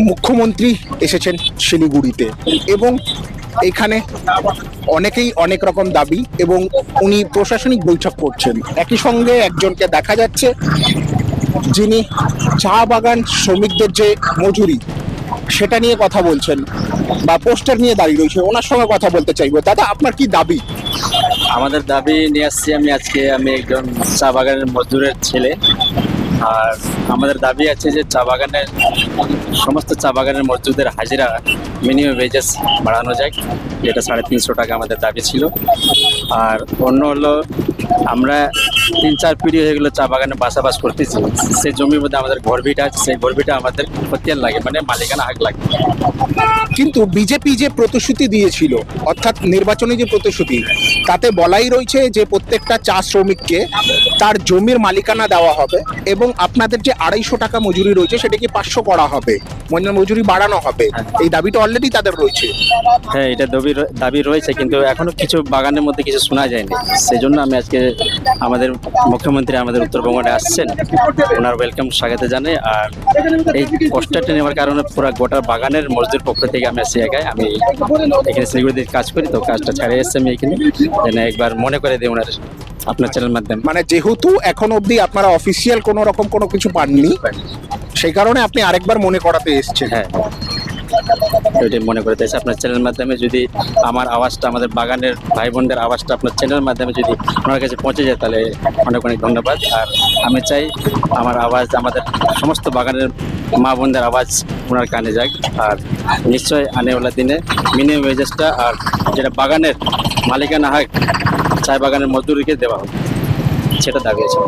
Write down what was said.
মুখ্যমন্ত্রী এসেছেন শিলিগুড়িতে এবং এখানে অনেকেই অনেক রকম দাবি এবং উনি প্রশাসনিক বৈঠক করছেন। একই সঙ্গে একজনকে দেখা যাচ্ছে যিনি চা বাগান শ্রমিকদের যে মজুরি সেটা নিয়ে কথা বলছেন বা পোস্টার নিয়ে দাঁড়িয়ে রয়েছে, ওনার সঙ্গে কথা বলতে চাইবো। দাদা, আপনার কি দাবি? আমাদের দাবি নিয়ে আসছি আমি একজন চা বাগানের মজদুরের ছেলে। আর আমাদের দাবি আছে যে সমস্ত চা বাগানের মজদুরদের হাজিরা মিনিমাম ওয়েজেস বাড়ানো যায়, যেটা 350 টাকা আমাদের দাবি ছিল। আর অন্য হলো, আমরা 3-4 পিঢ়ি হয়ে গেলো চা বাগানে বাসাবাস করতেছি। সেই জমির মধ্যে আমাদের ঘরভিটা আছে, সেই ঘরভিটা আমাদের খতিয়ান লাগে, মানে মালিকানা হাক লাগে। কিন্তু বিজেপি যে প্রতিশ্রুতি দিয়েছিল, অর্থাৎ নির্বাচনী যে প্রতিশ্রুতি, তাতে বলাই রয়েছে যে প্রত্যেকটা চা শ্রমিককে তার জমির মালিকানা দেওয়া হবে এবং আপনাদের যে 250 টাকা মজুরি রয়েছে সেটাকে 500 করা হবে, মজুরি বাড়ানো হবে। এই দাবিটা অলরেডি তাদের রয়েছে। হ্যাঁ, এটা দাবি রয়েছে, কিন্তু এখনো কিছু বাগানের মধ্যে কিছু শোনা যায়নি। সেই জন্য আমি আজকে আমাদের মুখ্যমন্ত্রী আমাদের উত্তরবঙ্গে আসছেন, ওনার ওয়েলকাম স্বাগত জানাই। আর এই পোস্টারটা নেওয়ার কারণে পুরো গোটা বাগানের মজদুর পক্ষ থেকে আমি আসি একাই। আমি এখানে শিলিগুড়িতে কাজ করি, তো কাজটা ছাড়ে এসেছি আমি এখানে, যেন একবার মনে করে দিই ওনার আপনার চ্যানেল মাধ্যমে। মানে যেহেতু এখন অবধি আপনারা অফিসিয়াল কোনো রকম কোনো কিছু পাননি, সেই কারণে আপনি আরেকবার মনে করাতে এসেছেন। হ্যাঁ, ওইটাই মনে করে দিয়েছে আপনার চ্যানেলের মাধ্যমে। যদি আমার আওয়াজটা, আমাদের বাগানের ভাই বোনদের আওয়াজটা আপনার চ্যানেলের মাধ্যমে যদি ওনার কাছে পৌঁছে যায়, তাহলে অনেক অনেক ধন্যবাদ। আর আমি চাই আমার আওয়াজ, আমাদের সমস্ত বাগানের মা বোনদের আওয়াজ ওনার কানে যাক। আর নিশ্চয়ই আনেওয়ালা দিনে মিনিমাম ওয়েজেসটা আর যেটা বাগানের মালিকানা হাক চা বাগানের মজদুরকে দেওয়া হবে, সেটা দাবি আছে।